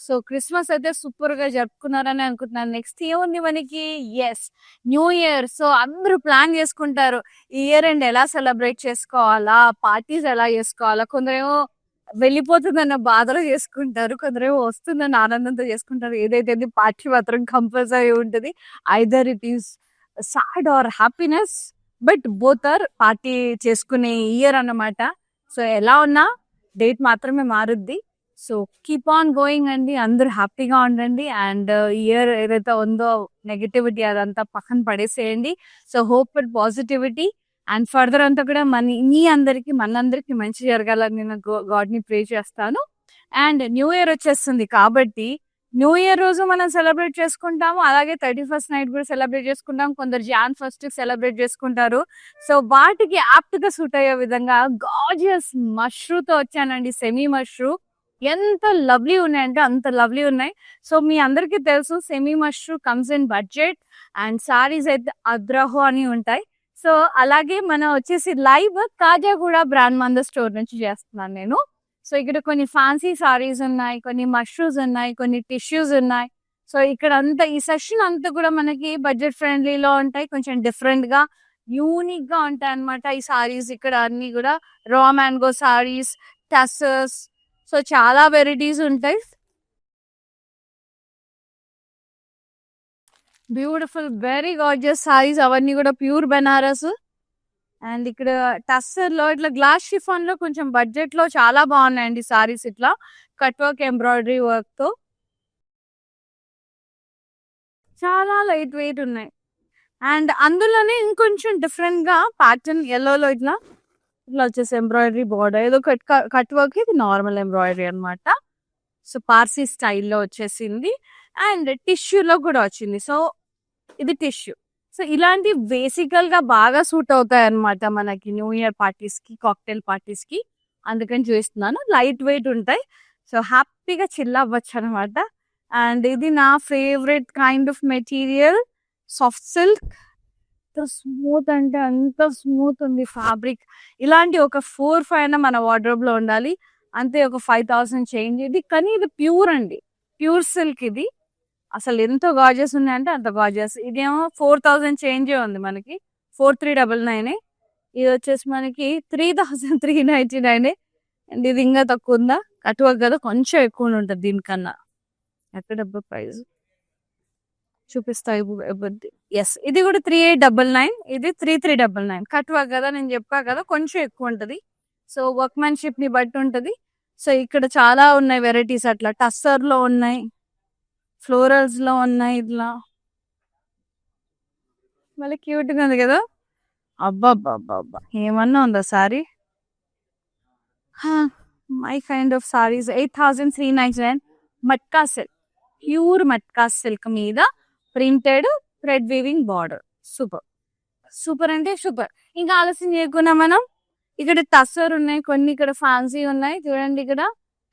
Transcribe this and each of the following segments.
So Christmas అయితే super గా జరుపుకున్నారని అనుకుంటున్నాను. నెక్స్ట్ ఏముంది మనకి? Yes, new year. సో అందరూ ప్లాన్ చేసుకుంటారు ఈ ఇయర్ ఎండ్ ఎలా సెలబ్రేట్ చేసుకోవాలా, పార్టీస్ ఎలా చేసుకోవాలా. కొందరేమో వెళ్ళిపోతుందన్న బాధలో చేసుకుంటారు, కొందరేమో వస్తుందన్న ఆనందంతో చేసుకుంటారు. ఏదైతే పార్టీ మాత్రం కంపల్సరీ ఉంటుంది. Either it is sad or happiness, but both are party చేసుకునే ఇయర్ అన్నమాట. సో ఎలా ఉన్నా డేట్ మాత్రమే మారుద్ది. సో కీప్ ఆన్ గోయింగ్ అండి, అందరూ హ్యాపీగా ఉండండి. అండ్ ఇయర్ ఏదైతే ఉందో నెగటివిటీ అదంతా పక్కన పడేసేయండి. So hope and positivity and further అంతా కూడా మీ అందరికి మనందరికి మంచి జరగాలని నేను గాడ్ ని ప్రే చేస్తాను. అండ్ న్యూ ఇయర్ వచ్చేస్తుంది కాబట్టి న్యూ ఇయర్ రోజు మనం సెలబ్రేట్ చేసుకుంటాము, అలాగే 31st నైట్ కూడా సెలబ్రేట్ చేసుకుంటాం. కొందరు Jan 1st సెలబ్రేట్ చేసుకుంటారు. సో వాటికి యాప్ట్ గా సూట్ అయ్యే విధంగా గార్జియస్ మష్రూతో వచ్చానండి. సెమీ మష్రూ ఎంత లవ్లీ ఉన్నాయంటే అంత లవ్లీ ఉన్నాయి. సో మీ అందరికీ తెలుసు semi mashru comes in budget and saris అయితే అద్రహో అని ఉంటాయి. సో అలాగే మనం వచ్చేసి live Khajaguda brand Mandar store నుంచి చేస్తున్నాను నేను. సో ఇక్కడ కొన్ని ఫ్యాన్సీ సారీస్ ఉన్నాయి, కొన్ని మష్రూమ్స్ ఉన్నాయి, కొన్ని టిష్యూస్ ఉన్నాయి. సో ఇక్కడ అంతా ఈ సెషన్ అంతా కూడా మనకి బడ్జెట్ ఫ్రెండ్లీలో ఉంటాయి, కొంచెం డిఫరెంట్ గా యూనిక్ గా ఉంటాయి అన్నమాట ఈ సారీస్. ఇక్కడ అన్ని కూడా raw mango saris, tussars, so చాలా వెరైటీస్ ఉంటాయి. బ్యూటిఫుల్ వెరీ గార్జియస్ సారీస్, అవన్నీ కూడా ప్యూర్ బెనారస్. అండ్ ఇక్కడ టస్సర్ లో ఇట్లా గ్లాస్ షిఫాన్ లో కొంచెం బడ్జెట్ లో చాలా బాగున్నాయండి సారీస్. ఇట్లా కట్ వర్క్ ఎంబ్రాయిడరీ వర్క్ తో చాలా లైట్ వెయిట్ ఉన్నాయి. అండ్ అందులోనే ఇంకొంచెం డిఫరెంట్ గా ప్యాటర్న్ ఎల్లోలో ఇట్లా ఇట్లా వచ్చేసి ఎంబ్రాయిడరీ బార్డర్, ఏదో కట్ వర్క్, ఇది నార్మల్ ఎంబ్రాయిడరీ అనమాట. సో పార్సీ స్టైల్లో వచ్చేసింది. అండ్ టిష్యూలో కూడా వచ్చింది. సో ఇది టిష్యూ. సో ఇలాంటి బేసికల్ గా బాగా సూట్ అవుతాయి అనమాట మనకి న్యూ ఇయర్ పార్టీస్ కి, కాక్టైల్ పార్టీస్ కి. అందుకని చూస్తున్నాను, లైట్ వెయిట్ ఉంటాయి. సో హ్యాపీగా చిల్ అవ్వచ్చు అనమాట. అండ్ ఇది నా favourite kind of material, soft silk. Smooth అంటే అంత స్మూత్ ఉంది ఫ్యాబ్రిక్. ఇలాంటి ఒక 4-5 అయినా మన వార్డ్రోబ్ లో ఉండాలి. అంతే, ఒక 5000 చేంజ్ ఇది. కానీ ఇది ప్యూర్ అండి, ప్యూర్ సిల్క్. ఇది అసలు ఎంత గార్జియస్ ఉన్నాయంటే అంత గార్జియస్. ఇదేమో 4000 చేంజ్ ఉంది మనకి, 4399. ఇది వచ్చేసి మనకి 3399. అండ్ ఇది ఇంకా తక్కువ ఉందా, కట్టువ కదా, కొంచెం ఎక్కువ ఉంటుంది దీనికన్నా. ఎక్కడ ప్రైస్ చూపిస్తాయి. ఎస్, ఇది కూడా 3899, ఇది 3399. కట్టువ కదా, నేను చెప్పా కదా కొంచెం ఎక్కువ ఉంటది. సో వర్క్ మ్యాన్షిప్ ని బట్టి ఉంటది. సో ఇక్కడ చాలా ఉన్నాయి వెరైటీస్, అట్లా టస్సర్ లో ఉన్నాయి, ఫ్లోరల్స్ లో ఉన్నాయి. ఇట్లా మళ్ళీ క్యూట్ గా ఉంది కదా. అబ్బా ఏమన్నా ఉందా saree? My kind of sarees. 8399. Matka silk, pure matka silk మీద printed thread weaving border. Super super అంటే సూపర్. ఇంకా ఆలస్యం చేయకుండా మనం ఇక్కడ టస్సర్ ఉన్నాయి, కొన్ని ఇక్కడ ఫ్యాన్సీ ఉన్నాయి. చూడండి ఇక్కడ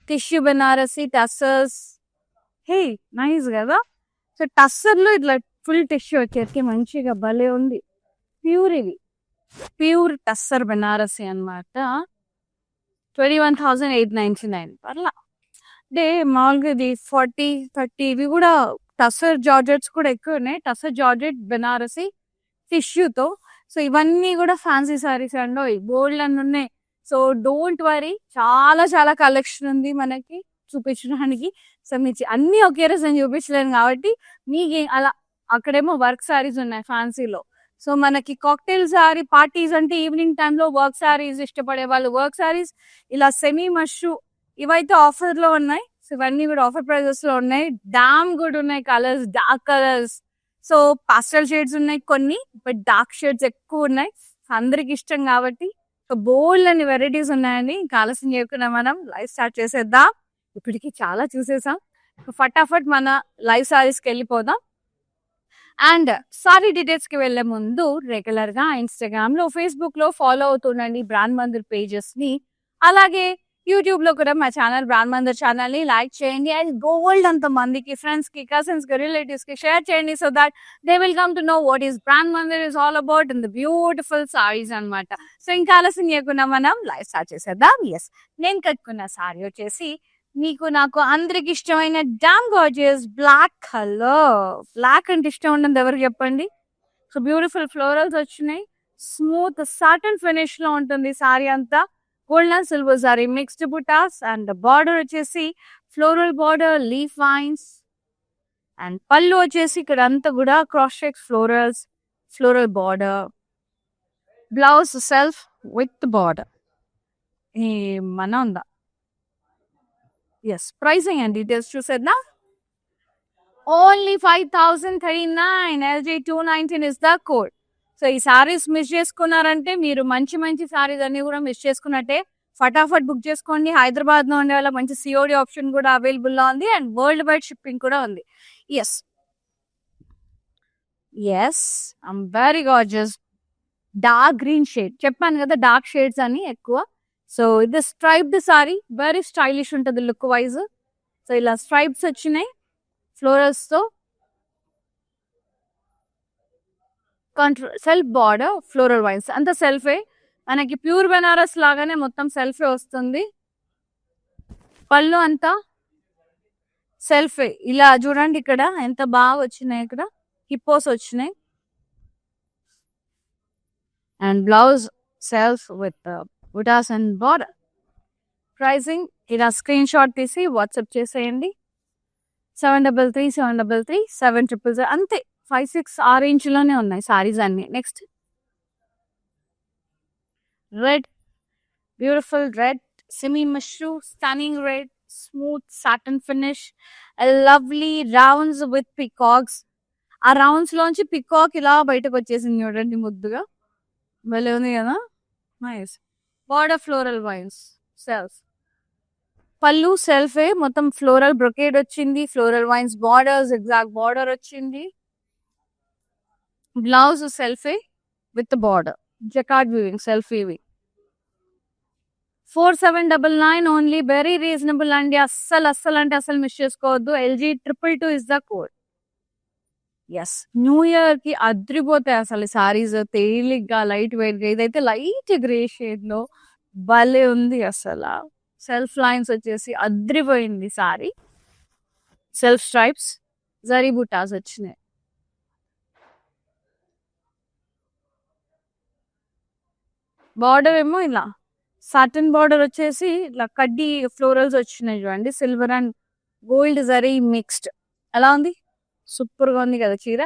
tissue Banarasi tussars. Hey nice కదా. సో టస్సర్ లో ఇట్లా ఫుల్ టిష్యూ వచ్చేసి మంచిగా భలే ఉంది. ప్యూర్, ఇది ప్యూర్ టస్సర్ బెనారసి అనమాట. 21,899. పర్లా అంటే మామూలుగా ఇది 40-30. ఇవి కూడా టస్సర్ జార్జెట్స్ కూడా ఎక్కువ ఉన్నాయి. టస్సర్ జార్జెట్ బెనారసి టిష్యూతో. సో ఇవన్నీ కూడా ఫ్యాన్సీ సారీస్ అండి, బోల్డ్ అని ఉన్నాయి. సో డోంట్ వరీ, చాలా చాలా కలెక్షన్ ఉంది మనకి చూపించడానికి. సో మీ అన్ని ఒకే రోజు నేను చూపించలేను కాబట్టి మీకు అలా అక్కడేమో వర్క్ సారీస్ ఉన్నాయి ఫ్యాన్సీలో. సో మనకి కాక్టైల్ సారీ పార్టీస్ అంటే ఈవినింగ్ టైంలో వర్క్ సారీస్ ఇష్టపడే వాళ్ళు వర్క్ సారీస్, ఇలా సెమీ మష్రూ ఇవైతే ఆఫర్ లో ఉన్నాయి. సో ఇవన్నీ కూడా ఆఫర్ ప్రైజెస్ లో ఉన్నాయి. డామ్ గుడ్ ఉన్నాయి colours, dark colours. So pastel shades ఉన్నాయి కొన్ని, బట్ డార్క్ షేడ్స్ ఎక్కువ ఉన్నాయి. అందరికి ఇష్టం కాబట్టి సో బోల్డ్ అని వెరైటీస్ ఉన్నాయండి. ఇంకా ఆలస్యం చేయకుండా మనం లైవ్ స్టార్ట్ చేసేద్దాం. ఇప్పటికి చాలా చూసేసాం, ఫటాఫట్ మన లైవ్ సారీస్ కి వెళ్ళిపోదాం. అండ్ సారీ డీటెయిల్స్ కి వెళ్లే ముందు రెగ్యులర్ గా ఇన్స్టాగ్రామ్ లో, ఫేస్బుక్ లో ఫాలో అవుతుండండి బ్రాండ్ మందిర్ పేజెస్ ని. అలాగే యూట్యూబ్ లో కూడా మా ఛానల్ బ్రాండ్ మందిర్ ఛానల్ ని లైక్ చేయండి. అండ్ గోల్డ్ అంత మందికి, ఫ్రెండ్స్ కి, కజిన్స్ కి, రిలేటివ్స్ కి షేర్ చేయండి. So that they will come to know what is brand Mandir is all about in the beautiful saris అనమాట. సో ఇంకా ఆలస్యం చేయకుండా మనం లైవ్ స్టార్ట్ చేసేద్దాం. ఎస్, నేను కట్టుకున్న సారీ వచ్చేసి నీకు నాకు అందరికి ఇష్టమైన damn gorgeous black colour. Black అంటే ఇష్టం ఉండదు ఎవరికి చెప్పండి. సో బ్యూటిఫుల్ ఫ్లోరల్స్ వచ్చినాయి. స్మూత్ సాటన్ ఫినిష్ లో ఉంటుంది సారీ అంతా. Gold and silver saree mixed butas and border వచ్చేసి floral border leaf vines and పళ్ళు వచ్చేసి ఇక్కడ అంతా కూడా cross checks florals floral border. Blouse self with border. ఏమన్నా ఉందా? ఎస్ ప్రైసింగ్ అండ్ డీటెయిల్స్ చూసేద్దాం. Only 5039 LG 219 is the code. So ఈ సారీస్ మిస్ చేసుకున్నారంటే మీరు మంచి మంచి సారీస్ అన్ని కూడా మిస్ చేసుకున్నట్టే. ఫటాఫట్ బుక్ చేసుకోండి. హైదరాబాద్ లో ఉండే వాళ్ళ మంచి సిఓడి ఆప్షన్ కూడా అవైలబుల్ లో ఉంది అండ్ వరల్డ్ వైడ్ షిప్పింగ్ కూడా ఉంది. Yes yes I'm very gorgeous dark green shade చెప్పాను కదా, డార్క్ షేడ్స్ అని ఎక్కువ. సో ఇది స్ట్రైప్డ్ సారీ వెరీ స్టైలిష్ ఉంటుంది లుక్ వైజ్. సో ఇలా స్ట్రైప్స్ వచ్చినాయి ఫ్లోరల్స్ తో. సెల్ఫ్ బార్డర్ ఫ్లోరల్ వైన్స్ అంతా సెల్ఫే. మనకి ప్యూర్ బెనారస్ లాగానే మొత్తం సెల్ఫే వస్తుంది. పళ్ళు అంతా సెల్ఫే. ఇలా చూడండి ఇక్కడ ఎంత బాగా వచ్చినాయి. ఇక్కడ హిప్పోస్ వచ్చినాయి and blouse self with butas and border. Pricing ఇలా స్క్రీన్ షాట్ తీసి వాట్సాప్ చేసేయండి. 733 733 అంతే. 5-6 ఆ రేంజ్ లోనే ఉన్నాయి సారీస్ అన్ని. Next red beautiful red semi mashru stunning red smooth satin finish lovely rounds with peacocks. ఆ రౌండ్స్ లోంచి పికాక్ ఇలా బయటకు వచ్చేసింది చూడండి ముద్దుగా. భలే ఉంది కదా. Nice. Border floral vines self. పళ్ళు సెల్ఫే మొత్తం ఫ్లోరల్ బ్రొకేడ్ వచ్చింది. Floral vines border exact border వచ్చింది. బ్లౌజ్ సెల్ఫే with border jacquard weaving self weaving. 4799 only. Very reasonable అండి. అస్సలు అంటే అస్సలు మిస్ చేసుకోవద్దు. LG 222 is the code. Yes new year కి అద్రిపోతాయి అసలు సారీస్. తేలిగ్గా లైట్ వెయిట్ గా. ఇదైతే లైట్ గ్రే షేడ్ లో భలే ఉంది అసలు. సెల్ఫ్ లైన్స్ వచ్చేసి అద్రిపోయింది సారీ. సెల్ఫ్ స్ట్రైప్స్ జరీ బుటాస్ వచ్చినాయి. బార్డర్ ఏమో ఇలా సాటన్ బార్డర్ వచ్చేసి ఇలా కడ్డీ ఫ్లోరల్స్ వచ్చినాయి చూడండి. Silver and gold zari mixed. ఎలా ఉంది? సూపర్ గా ఉంది కదా చీర.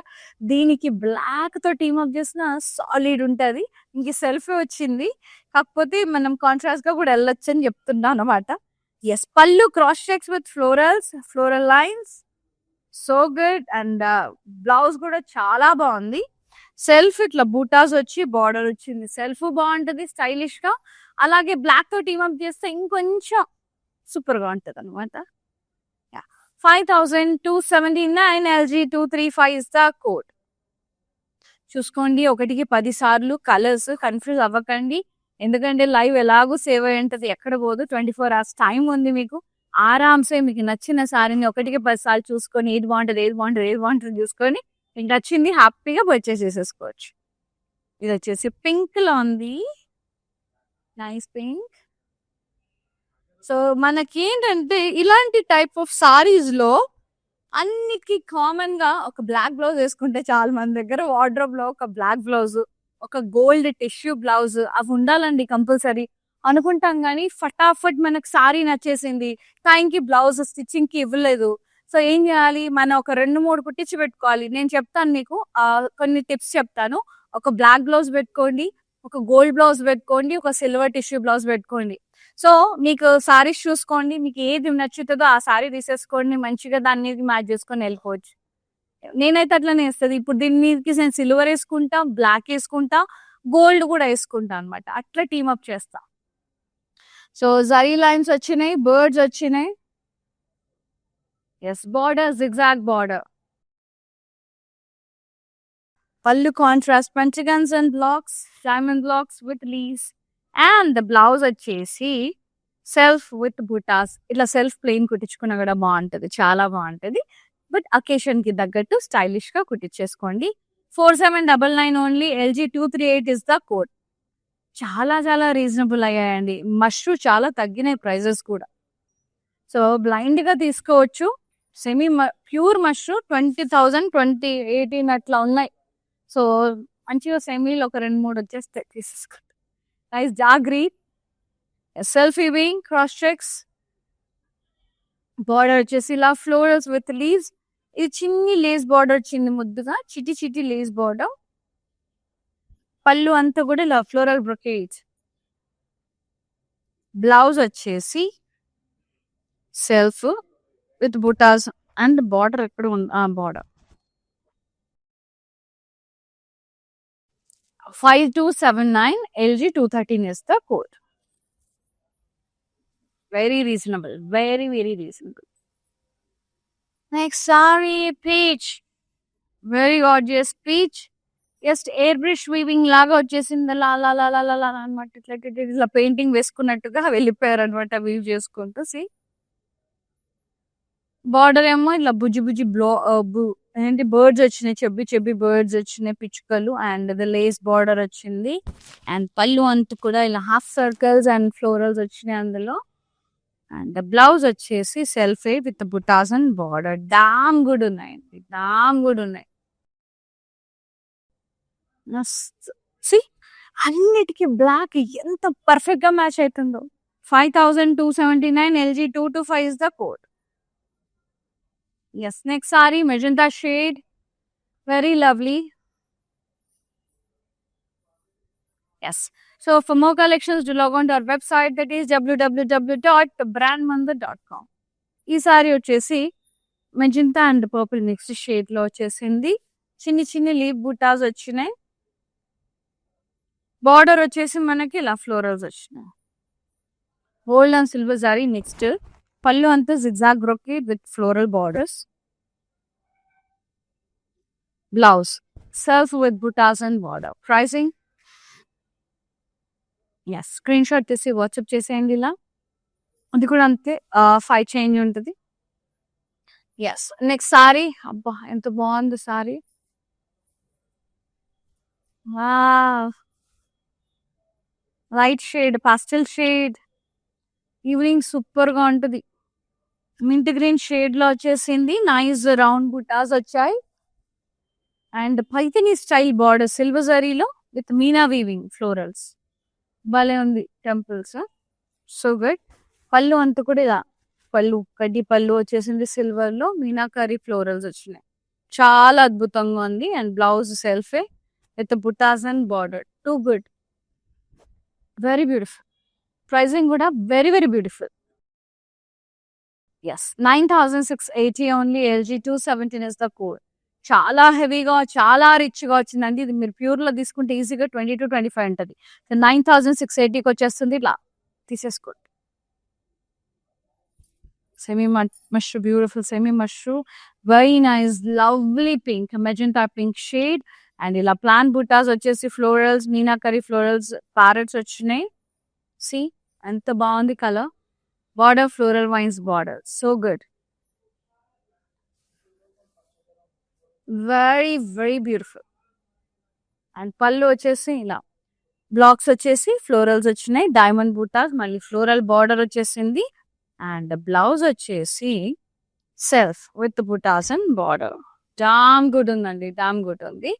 దీనికి బ్లాక్ తో టీమప్ చేసిన సాలిడ్ ఉంటది. ఇంక సెల్ఫీ వచ్చింది. కాకపోతే మనం కాంట్రాస్ట్ గా కూడా వెళ్ళొచ్చు అని చెప్తున్నా అనమాట. ఎస్ పళ్ళు cross checks with florals floral lines so good. And blouse కూడా చాలా బాగుంది. సెల్ఫ్ ఇట్లా బూటాస్ వచ్చి బార్డర్ వచ్చింది. సెల్ఫ్ బాగుంటది స్టైలిష్ గా. అలాగే బ్లాక్ తో టీమప్ చేస్తే ఇంకొంచెం సూపర్ గా ఉంటది అనమాట. 5279 LG 235 ఇస్ ద కోడ్. చూసుకోండి. 1కి 10 సార్లు కలర్స్ కన్ఫ్యూజ్ అవ్వకండి. ఎందుకంటే లైవ్ ఎలాగూ సేవ్ అయి ఉంటది, ఎక్కడ పోదు. 24 hours టైం ఉంది మీకు. ఆరామ్సే మీకు నచ్చిన సారీని 1కి 10 సార్లు చూసుకొని ఏది బాగుంటది చూసుకొని మీకు నచ్చింది హ్యాపీగా పర్చేస్ చేసేసుకోవచ్చు. ఇది వచ్చేసి పింక్ లో ఉంది. Nice pink. సో మనకి ఏంటంటే ఇలాంటి టైప్ ఆఫ్ సారీస్ లో అన్నిటికీ కామన్ గా ఒక బ్లాక్ బ్లౌజ్ వేసుకుంటే చాలా మంది దగ్గర వార్డ్రోబ్ లో ఒక బ్లాక్ బ్లౌజ్ ఒక గోల్డ్ టిష్యూ బ్లౌజ్ అవి ఉండాలండి కంపల్సరీ అనుకుంటాం. కానీ ఫటాఫట్ మనకు సారీ నచ్చేసింది, టైంకి బ్లౌజ్ స్టిచ్చింగ్ కి ఇవ్వలేదు. సో ఏం చేయాలి? మనం ఒక 2-3 కుట్టించి పెట్టుకోవాలి. నేను చెప్తాను మీకు కొన్ని టిప్స్ చెప్తాను. ఒక బ్లాక్ బ్లౌజ్ పెట్టుకోండి, ఒక గోల్డ్ బ్లౌజ్ పెట్టుకోండి, ఒక సిల్వర్ టిష్యూ బ్లౌజ్ పెట్టుకోండి. సో మీకు సారీస్ చూసుకోండి, మీకు ఏది నచ్చుతుందో ఆ సారీ తీసేసుకోండి. మంచిగా దాన్ని మ్యాచ్ చేసుకొని వెళ్ళిపోవచ్చు. నేనైతే అట్లనే వేస్తుంది. ఇప్పుడు దీని మీదకి నేను సిల్వర్ వేసుకుంటా, బ్లాక్ వేసుకుంటా, గోల్డ్ కూడా వేసుకుంటా అనమాట. అట్లా టీమప్ చేస్తా. సో జరీ లైన్స్ వచ్చినాయి, బర్డ్స్ వచ్చినాయి. Yes border zigzag border. పళ్ళు contrast pentagons and blocks diamond blocks with leaves. And the blouse వచ్చేసి సెల్ఫ్ విత్ బుటాస్. ఇట్లా సెల్ఫ్ ప్లెయిన్ కుట్టించుకున్నా కూడా బాగుంటది, చాలా బాగుంటది. బట్ అకేషన్ కి తగ్గట్టు స్టైలిష్ గా కుట్టించేసుకోండి. 4799 only. LG 238 is the code. చాలా రీజనబుల్ అయ్యాయండి. మష్రూ చాలా తగ్గినాయి ప్రైజెస్ కూడా. సో బ్లైండ్ గా తీసుకోవచ్చు. సెమీ ప్యూర్ మష్రూమ్ 20,000 2018 అట్లా ఉన్నాయి. సో మంచిగా సెమీలు ఒక 2-3 వచ్చేస్తాయి తీసేసుకోండి. Nice jaggery self weaving cross checks. Border వచ్చేసి ఇలా ఫ్లోరల్స్ విత్ లీవ్స్. ఇది చిన్ని లేస్ బార్డర్ వచ్చింది ముద్దుగా చిటి చిటి లేస్ బార్డర్. పళ్ళు అంతా కూడా ఇలా ఫ్లోరల్ బ్రొకేట్. బ్లౌజ్ వచ్చేసి self with butas and border ఎక్కడ ఉంది border 5279 LG 213 is the code. Very reasonable, very reasonable. Next saree, peach, very gorgeous peach. Just airbrush weaving లాగా వచ్చేసింది. లా లా లా లా లా అనమాట. ఇట్లా పెయింటింగ్ వేసుకున్నట్టుగా వెళ్ళిపోయారు అనమాట వీవ్ చేసుకుంటూ. సి బార్డర్ ఏమో ఇలా బుజ్జి బుజ్జి ఏంటి బర్డ్స్ వచ్చినాయి, చెబ్బి బర్డ్స్ వచ్చినాయి పిచ్చుకలు. అండ్ ద లేస్ బార్డర్ వచ్చింది. అండ్ పళ్ళు అంతా కూడా ఇలా హాఫ్ సర్కిల్స్ అండ్ ఫ్లోరల్స్ వచ్చినాయి అందులో. అండ్ బ్లౌజ్ వచ్చేసి సెల్ఫే with butas and border. Damn good ఉన్నాయండి, డామ్ గుడ్ ఉన్నాయి. సి అన్నిటికీ బ్లాక్ ఎంత పర్ఫెక్ట్ గా మ్యాచ్ అవుతుందో. 5279 LG 225 is the code. Yes, next saree, magenta shade, very lovely. Yes, so for more collections do log on to our website, that is www.brandmandar.com. ఈ sorry వచ్చేసి magenta and purple mixed shade లో వచ్చేసింది. చిన్ని leave బుటాస్ వచ్చినాయి. Border వచ్చేసి మనకి ఇలా florals వచ్చినాయి. Gold and silver saree. Next పళ్ళు అంతా zigzag brocade with floral borders. Blouse self with butas and border. Pricing yes screenshot తీసి వాట్సాప్ చేసేయండి. ఇలా అది కూడా అంతే 5 చేంజ్ ఉంటుంది. Yes next saree. అబ్బా ఎంత బాగుంది saree. Light shade, pastel shade, evening super గా ఉంటుంది. మింట్ గ్రీన్ షేడ్ లో వచ్చేసింది. నైస్ రౌండ్ బుటాస్ వచ్చాయి. And Paithani style border silver జరీలో విత్ మీనా వీవింగ్ ఫ్లోరల్స్. భలే ఉంది టెంపుల్స్. So good. పళ్ళు అంతా కూడా ఇలా కడ్డీ పళ్ళు వచ్చేసింది. సిల్వర్ లో మీనాకారి ఫ్లోరల్స్ వచ్చినాయి. చాలా అద్భుతంగా ఉంది. అండ్ బ్లౌజ్ సెల్ఫే with butas and border. Too good, very beautiful. Pricing కూడా very beautiful. Yes 9680 only. LG 217 is the code. చాలా హెవీగా చాలా రిచ్ గా వచ్చిందండి. ఇది మీరు ప్యూర్ లో తీసుకుంటే ఈజీగా 20 to 25 ఉంటుంది. 9680కి వచ్చేస్తుంది. ఇలా తీసేసుకోండి. Semi mushroom, beautiful semi mushroom, very nice lovely pink, magenta pink shade. And ఇలా ప్లాన్ బుటాస్ వచ్చేసి ఫ్లోరల్స్, మీనాకరీ ఫ్లోరల్స్, ప్యారెట్స్ వచ్చినాయి. సి ఎంత బాగుంది colour. Border floral vines border. So good, very beautiful. And పళ్ళు వచ్చేసి ఇలా బ్లాక్స్ వచ్చేసి ఫ్లోరల్స్ వచ్చినాయి. డైమండ్ బూటాస్, మళ్ళీ ఫ్లోరల్ బార్డర్ వచ్చేసింది. అండ్ బ్లౌజ్ వచ్చేసి self with butas and border. Damn good ఉందండి, డామ్ గుడ్ ఉంది.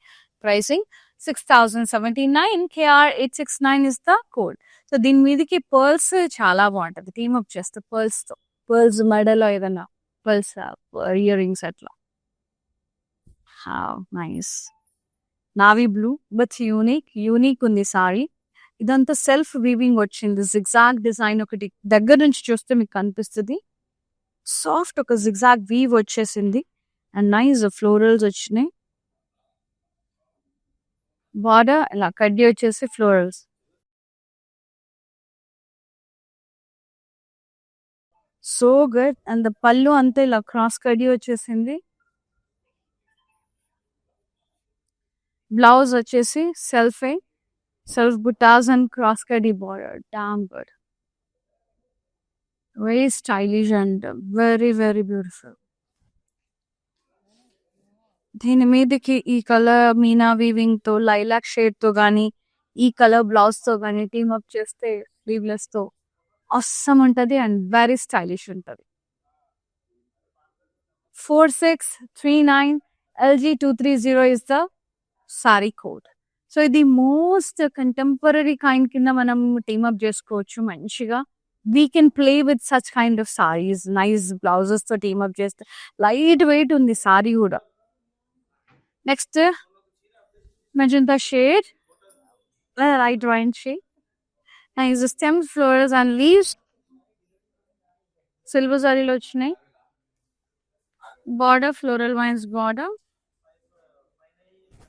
Pricing 6079. KR 869 is the code. So దీని మీదకి పర్ల్స్ చాలా బాగుంటది. టీమ్ అప్ చేస్తే పర్ల్స్ మెడలో ఏదైనా పర్ల్స్ ఇయర్ రింగ్స్ అట్లా. Nice navy blue but unique ఉంది సారీ. ఇదంతా సెల్ఫ్ వీవింగ్ వచ్చింది. జిగ్జాగ్ డిజైన్ ఒకటి దగ్గర నుంచి చూస్తే మీకు కనిపిస్తుంది. సాఫ్ట్ ఒక జిగ్జాగ్ వీవ్ వచ్చేసింది. అండ్ నైస్ ఫ్లోరల్స్ వచ్చినాయి. బార్డర్ ఇలా కడ్డీ వచ్చేసి ఫ్లోరల్స్. So good. అండ్ పళ్ళు అంతా ఇలా క్రాస్ కడ్డీ వచ్చేసింది. బ్లౌజ్ వచ్చేసి సెల్ఫ్ బుటాస్ అండ్ క్రాస్ కడ్డీ border. Damn good, very stylish and very beautiful. దీని మీదకి ఈ కలర్ మీనా వీవింగ్ తో, లైలాక్ షేడ్ తో గానీ, ఈ కలర్ బ్లౌజ్ తో గానీ టీమ్ అప్ చేస్తే స్లీవ్లెస్ తో అస్సం ఉంటది. అండ్ వెరీ స్టైలిష్ ఉంటది. 4639 LG230 is the saree code. So ఇది మోస్ట్ కంటెంపరీ కైండ్ కింద మనం టీమప్ చేసుకోవచ్చు మంచిగా. We can play with such kind of sarees. Nice blouses తో టీమప్ చేస్తే లైట్ వెయిట్ ఉంది సారీ కూడా. Next magenta shade, light wine shade. Nice stems, florals and leaves silver సారీలో వచ్చినాయి. Border floral vines border.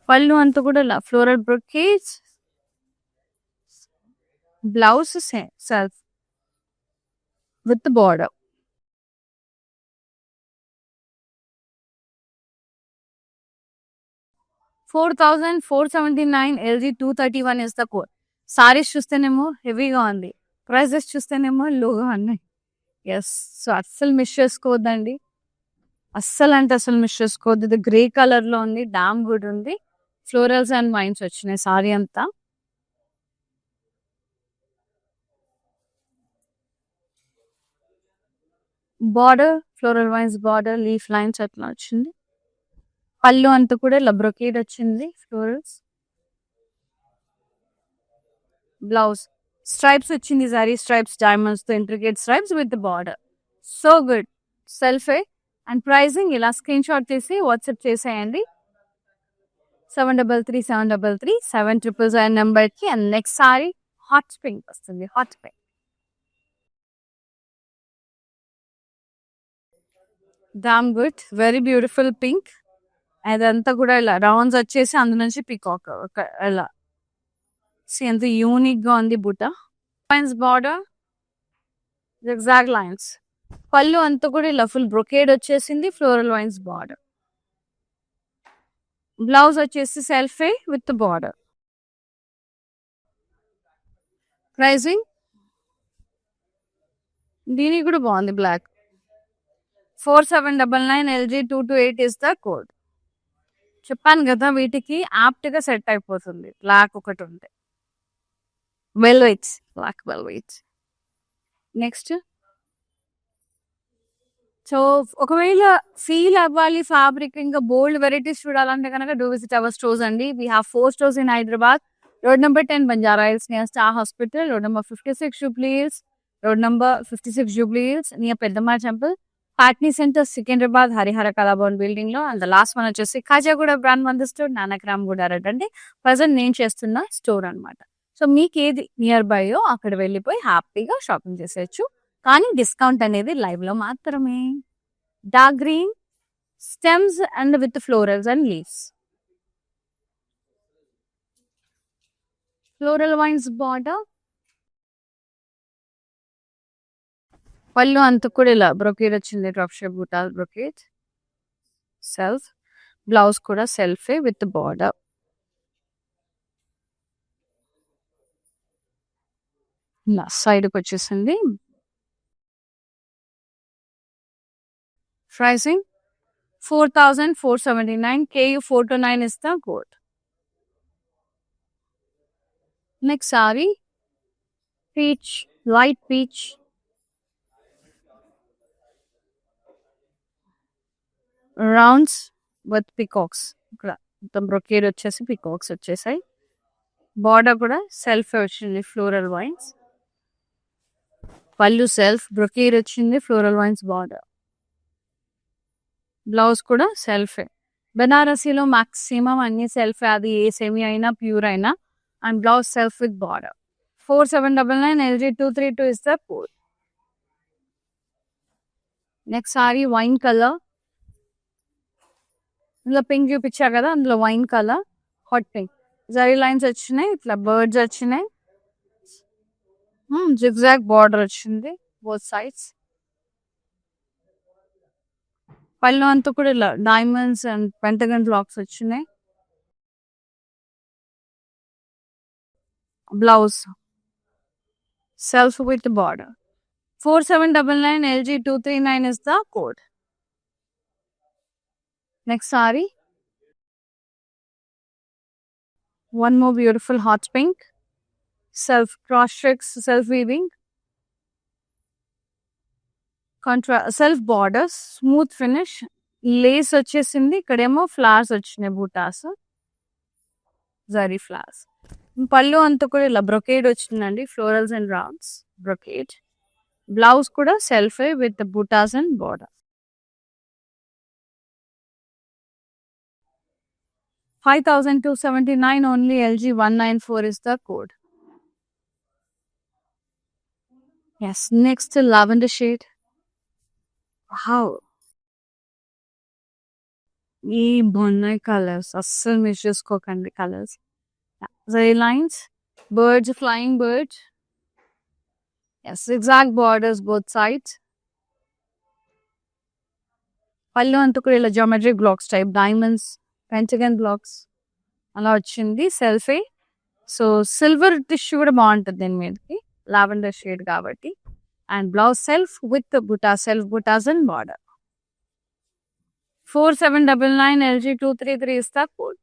పళ్ళు అంతా కూడా floral brocades. Blouse self with the border. $4,479 LG231 is the code. Sarees చూస్తేనేమో హెవీగా ఉంది, ప్రైజెస్ చూస్తేనేమో లోగా ఉన్నాయి. ఎస్, సో అస్సలు మిస్ చేసుకోవద్దండి, అస్సలు అంటే అసలు మిస్ చేసుకోవద్దు. ఇది గ్రే కలర్ లో ఉంది, డామ్ గుడ్ ఉంది, ఫ్లోరల్స్ అండ్ వైన్స్ వచ్చినాయి సారీ అంతా. Border floral vines border, leaf lines అట్లా వచ్చింది. పళ్ళు అంతా కూడా ఇలా బ్రొకేడ్ వచ్చింది, ఫ్లోరల్స్. బ్లౌజ్ స్ట్రైప్స్ వచ్చింది, సారీ స్ట్రైప్స్, డైమండ్స్ తో intricate stripes with border. So good. సెల్ఫే అండ్ ప్రైజింగ్ ఇలా స్క్రీన్ షాట్ తీసి వాట్సాప్ చేసేయండి 733733 నెంబర్ కి. And next saree hot pink వస్తుంది, hot pink. Damn good, very beautiful pink. అదంతా కూడా ఇలా రౌండ్స్ వచ్చేసి అందు నుంచి పీకాక్ ఇలా ఎంత యూనిక్ గా ఉంది బుట్ట. Lines border, exact lines. పళ్ళు అంతా కూడా ఇలా ఫుల్ బ్రొకేడ్ వచ్చేసింది, ఫ్లోరల్ వైన్స్ బార్డర్. బ్లౌజ్ వచ్చేసి సెల్ఫే విత్ బార్డర్. ప్రైజింగ్ దీనికి కూడా బాగుంది, black. 4799 LG228 is the code. చెప్పాను కదా వీటికి యాప్ట్ గా సెట్ అయిపోతుంది బ్లాక్ ఒకటి ఉంటే. Velvets, black velvets. Next, so ఒకవేళ ఫీల్ అవ్వాలి ఫ్యాబ్రిక్ ఇంకా బోల్డ్ వెరైటీస్ చూడాలంటే కనుక డూ విజిట్ అవర్ స్టోర్స్ అండి. We have 4 stores in Hyderabad. Road number 10 Banjara Hills near Star Hospital, road number 56 Jubilee Hills, road number 56 Jubilee Hills near Peddamma Temple, Patni Centre Secunderabad Harihara Kalabhavan building లో. And last one వచ్చేసి Khajaguda brand మంది store, Nanakram కూడా అంటే present నేను చేస్తున్న store అనమాట. So మీకు ఏది నియర్ బైయో అక్కడ వెళ్ళిపోయి హ్యాపీగా షాపింగ్ చేసేయచ్చు. కానీ డిస్కౌంట్ అనేది లైవ్ లో మాత్రమే. Dark green stems and with florals and leaves. Floral vines border. పళ్ళు అంతా కూడా ఇలా బ్రొకేడ్ వచ్చింది, డ్రాప్ షేప్ బూటాల్ బ్రొకేడ్. సెల్ఫ్ బ్లౌజ్ కూడా సెల్ఫే విత్ బార్డర్. సైడ్కి వచ్చేసింది. Pricing 4479 KU429 is the code. Next saree, peach, light peach. Rounds with peacocks. The brocade వచ్చేసి peacocks వచ్చేసాయి. బార్డర్ కూడా సెల్ఫ్ వచ్చింది, ఫ్లోరల్ వైన్స్. పళ్ళు సెల్ఫ్, బ్రొకేడ్ వచ్చింది, ఫ్లోరల్ వైన్స్ బార్డర్. బ్లౌజ్ కూడా సెల్ఫే. బెనారసీలో మాక్సిమం అన్ని సెల్ఫే, అది ఏ సెమీ అయినా ప్యూర్ అయినా. And blouse self with border. 4799 LG232 is the code. Next sorry wine colour. ఇందులో పింక్ చూపించా కదా, అందులో wine colour, hot pink. Zari lines వచ్చినాయి, ఇట్లా బర్డ్స్ వచ్చినాయి, జిగ్జాగ్ బార్డర్ వచ్చింది బోత్ సైడ్స్. పళ్ళు అంతా కూడా ఇలా డైమండ్స్ అండ్ పెంటగన్ బ్లాక్స్ వచ్చినాయి. Blouse self with border. 4799 LG239 is the code. Next saree, one more beautiful hot pink, self cross checks, self weaving, self borders, smooth finish, lace వచ్చేసింది. ఇక్కడేమో flowers వచ్చినాయి buttas. Zari flowers. పళ్ళు అంతా కూడా ఇలా brocade వచ్చిందండి. Florals and rounds brocade. Blouse కూడా సెల్ఫే with butas and border. 5,279 only. LG 194 is the code. Yes, next lavender shade. Wow. ఈ బాగున్నాయి కలర్స్, అస్సలు మిస్ చేసుకోకండి colours. Zari lines, birds, flying birds. Yes, exact borders both sides. పళ్ళు అంతా కూడా ఇలా geometric blocks type, diamonds, pentagon blocks అలా వచ్చింది. సెల్ఫే. సో సిల్వర్ టిష్యూ కూడా బాగుంటుంది దీని మీదకి, లావెండర్ షేడ్ కాబట్టి. And blouse self with buta, self butas and border. 4799 LG 233 is the code.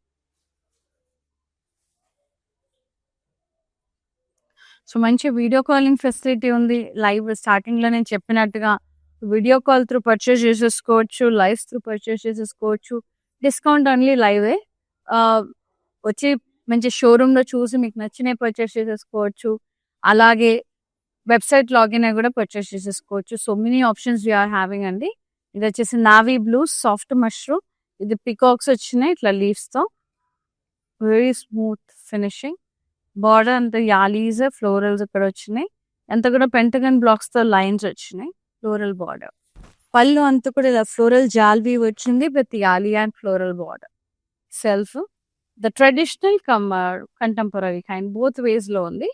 So మంచి వీడియో కాలింగ్ ఫెసిలిటీ ఉంది. లైవ్ స్టార్టింగ్ లో నేను చెప్పినట్టుగా వీడియో కాల్ త్రూ పర్చేస్ చేసేసుకోవచ్చు, లైవ్స్ త్రూ పర్చేస్ చేసేసుకోవచ్చు. డిస్కౌంట్ ఓన్లీ లైవే. వచ్చి మంచి షోరూమ్ లో చూసి మీకు నచ్చినవి పర్చేస్ చేసేసుకోవచ్చు. అలాగే వెబ్సైట్ లాగిన్ అయి కూడా పర్చేస్ చేసేసుకోవచ్చు. So many options we are having అండి. ఇది వచ్చేసి నావీ బ్లూ సాఫ్ట్ మష్రూమ్. ఇది పికాక్స్ వచ్చినాయి ఇట్లా లీవ్స్ తో, వెరీ స్మూత్ ఫినిషింగ్. బార్డర్ అంతా యాలీస్ ఫ్లోరల్స్ ఇక్కడ వచ్చినాయి. అంతా కూడా పెంటగన్ బ్లాక్స్ తో లైన్స్ వచ్చినాయి. Floral border. పళ్ళు అంతా కూడా ఇలా ఫ్లోరల్ జాల్వీ వచ్చింది with yali and floral border. Self the traditional contemporary kind both ways లో ఉంది.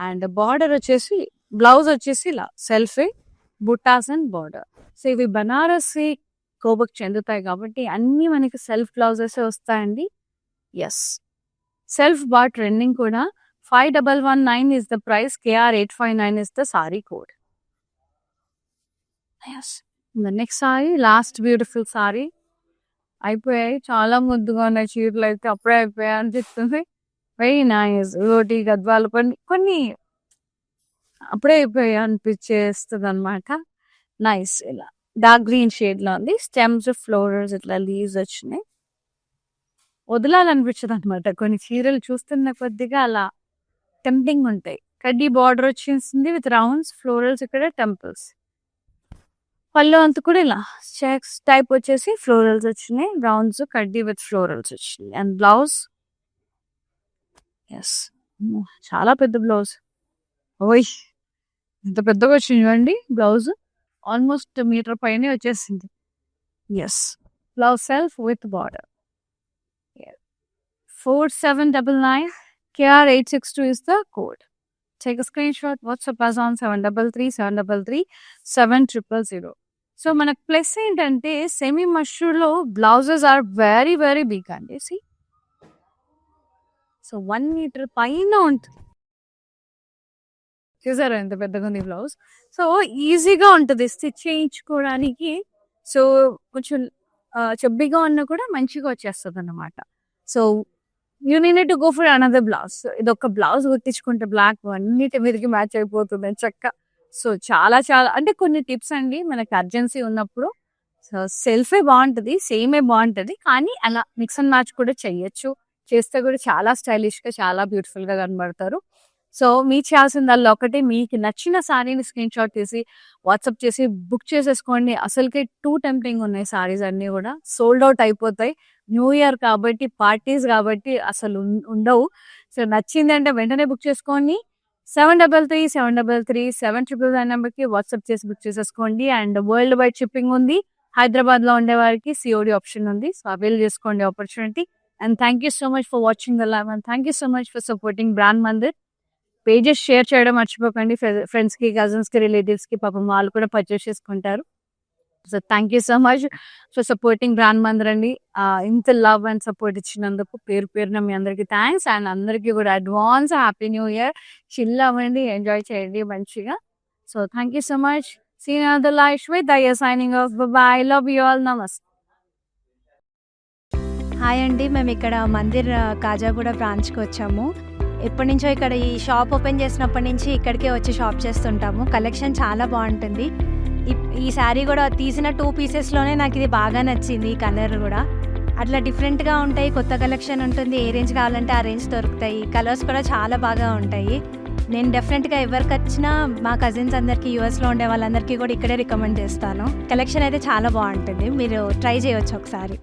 అండ్ బార్డర్ వచ్చేసి బ్లౌజ్ వచ్చేసి ఇలా సెల్ఫే, బుటాస్ అండ్ బార్డర్. సో ఇవి బనారసి కోబకు చెందుతాయి కాబట్టి అన్ని మనకి సెల్ఫ్ బ్లౌజెస్ వస్తాయండి. ఎస్, సెల్ఫ్ బార్ ట్రెండింగ్ కూడా. 5119 is the price. KR 859 is the saree code. Yes, the next saree, last beautiful saree. అయిపోయాయి, చాలా ముద్దుగా ఉన్నాయి చీరలు అయితే. అప్పుడే అయిపోయాయి అనిపిస్తుంది. Very nice. రోటీ గద్వాలు కొన్ని అప్పుడే అయిపోయాయి అనిపించేస్తుంది అనమాట. నైస్. ఇలా డార్క్ గ్రీన్ షేడ్ లో ఉంది. స్టెమ్స్, ఫ్లోరల్స్, ఇట్లా లీవ్స్ వచ్చినాయి. వదలాలనిపించదు అనమాట. కొన్ని చీరలు చూస్తున్న కొద్దిగా అలా టెంప్టింగ్ ఉంటాయి. కడ్డీ బార్డర్ వచ్చేసింది విత్ రౌండ్స్, ఫ్లోరల్స్, ఇక్కడ టెంపుల్స్. పళ్ళు అంతా కూడా ఇలా చెక్స్ టైప్ వచ్చేసి ఫ్లోరల్స్ వచ్చినాయి, రౌండ్స్, కడ్డీ విత్ ఫ్లోరల్స్ వచ్చినాయి. అండ్ బ్లౌజ్, ఎస్, చాలా పెద్ద బ్లౌజ్. ఓయ్, ఇంత పెద్దగా వచ్చింది చూడండి బ్లౌజ్. ఆల్మోస్ట్ మీటర్ పైనే వచ్చేసింది. Yes, blouse self with border. 4799 KR 862 is the code. Take a screenshot, WhatsApp us on 733-733-7000. So మనకు ప్లస్ ఏంటంటే సెమీ మష్రూలో blouses are very very big అండి. సి, సో 1 మీటర్ పైన ఉంటుంది. చూసారా ఎంత పెద్దగా ఉంది బ్లౌజ్. సో ఈజీగా ఉంటుంది స్టిచ్ చేయించుకోవడానికి. సో కొంచెం చెబ్బిగా ఉన్నా కూడా మంచిగా వచ్చేస్తుంది అన్నమాట. So you need to go for another blouse. ఇది ఒక బ్లౌజ్ కుట్టించుకుంటే బ్లాక్ అన్నిటి మీదకి మ్యాచ్ అయిపోతుంది చక్క. సో చాలా చాలా అంటే కొన్ని టిప్స్ అండి మనకి అర్జెన్సీ ఉన్నప్పుడు. సో సెల్ఫే బాగుంటుంది, సేమే బాగుంటుంది, కానీ అలా మిక్స్ అండ్ మ్యాచ్ కూడా చెయ్యొచ్చు. చేస్తే కూడా చాలా స్టైలిష్గా, చాలా బ్యూటిఫుల్గా కనబడతారు. సో మీకు చేయాల్సిందల్లా ఒకటి, మీకు నచ్చిన సారీని స్క్రీన్ షాట్ తీసి వాట్సాప్ చేసి బుక్ చేసేసుకోండి. అసలుకి టూ టెంప్టింగ్ ఉన్నాయి సారీస్ అన్నీ కూడా. సోల్డ్ అవుట్ అయిపోతాయి. న్యూ ఇయర్ కాబట్టి, పార్టీస్ కాబట్టి అసలు ఉండవు. సో నచ్చిందంటే వెంటనే బుక్ చేసుకోండి. 733-733-700 నెంబర్కి వాట్సాప్ చేసి బుక్ చేసేసుకోండి. అండ్ వరల్డ్ వైడ్ షిప్పింగ్ ఉంది. హైదరాబాద్లో ఉండే వారికి COD ఆప్షన్ ఉంది. సో అవైల్ చేసుకోండి opportunity. And thank you so much for watching the live. And thank you so much for supporting brand Mandir. Pages share చేయడం మర్చిపోకండి. ఫ్రెండ్స్కి, కజిన్స్కి, రిలేటివ్స్కి, పాపం వాళ్ళు కూడా పర్చేస్ చేసుకుంటారు. So thank you so much for supporting brand Mandir అండి. ఇంత లవ్ అండ్ సపోర్ట్ ఇచ్చినందుకు పేరు పేరున మీ అందరికీ థ్యాంక్స్. అండ్ అందరికీ కూడా advance happy new year. Chill అవ్వండి, ఎంజాయ్ చేయండి మంచిగా. So thank you so much. See you in the live with Dayya signing off. Bye, love you all. నమస్తే. హాయ్ అండి, మేము ఇక్కడ మందిర్ కాజాగూడ బ్రాంచ్కి వచ్చాము. ఎప్పటి నుంచో ఇక్కడ ఈ షాప్ ఓపెన్ చేసినప్పటి నుంచి ఇక్కడికే వచ్చి షాప్ చేస్తుంటాము. కలెక్షన్ చాలా బాగుంటుంది. ఈ శారీ కూడా తీసిన 2 పీసెస్లోనే నాకు ఇది బాగా నచ్చింది. ఈ కలర్ కూడా అట్లా డిఫరెంట్గా ఉంటాయి. కొత్త కలెక్షన్ ఉంటుంది. ఏ రేంజ్ కావాలంటే ఆ రేంజ్ దొరుకుతాయి. కలర్స్ కూడా చాలా బాగా ఉంటాయి. నేను డెఫినెట్గా ఎవరికి వచ్చినా మా కజిన్స్ అందరికీ, యూఎస్లో ఉండే వాళ్ళందరికీ కూడా ఇక్కడే రికమెండ్ చేస్తాను. కలెక్షన్ అయితే చాలా బాగుంటుంది. మీరు ట్రై చేయవచ్చు ఒకసారి.